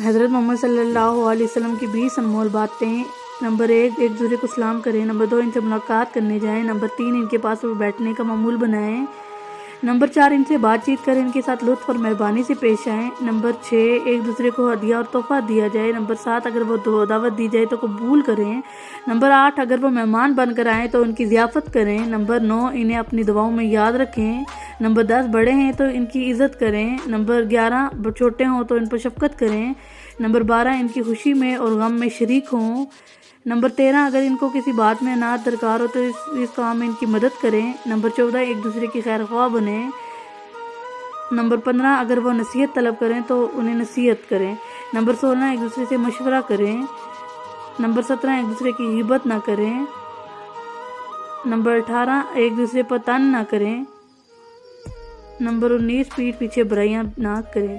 حضرت محمد صلی اللہ علیہ وسلم کی 20 انمول باتیں۔ نمبر 1، ایک دوسرے کو سلام کریں۔ نمبر 2، ان سے ملاقات کرنے جائیں۔ نمبر 3، ان کے پاس بیٹھنے کا معمول بنائیں۔ نمبر 4، ان سے بات چیت کریں، ان کے ساتھ لطف اور مہربانی سے پیش آئیں۔ نمبر 6، ایک دوسرے کو ہدیہ اور تحفہ دیا جائے۔ نمبر 7، اگر وہ دعوت دی جائے تو قبول کریں۔ نمبر 8، اگر وہ مہمان بن کر آئیں تو ان کی ضیافت کریں۔ نمبر 9، انہیں اپنی دعاؤں میں یاد رکھیں۔ نمبر 10، بڑے ہیں تو ان کی عزت کریں۔ نمبر 11، چھوٹے ہوں تو ان پر شفقت کریں۔ نمبر 12، ان کی خوشی میں اور غم میں شریک ہوں۔ نمبر 13، اگر ان کو کسی بات میں انعام درکار ہو تو اس کام میں ان کی مدد کریں۔ نمبر 14، ایک دوسرے کی خیر خواہ بنیں۔ نمبر 15، اگر وہ نصیحت طلب کریں تو انہیں نصیحت کریں۔ نمبر 16، ایک دوسرے سے مشورہ کریں۔ نمبر 17، ایک دوسرے کی غیبت نہ کریں۔ نمبر 18، ایک دوسرے پر طعن نہ کریں۔ نمبر 19، پیٹھ پیچھے برائیاں نہ کریں۔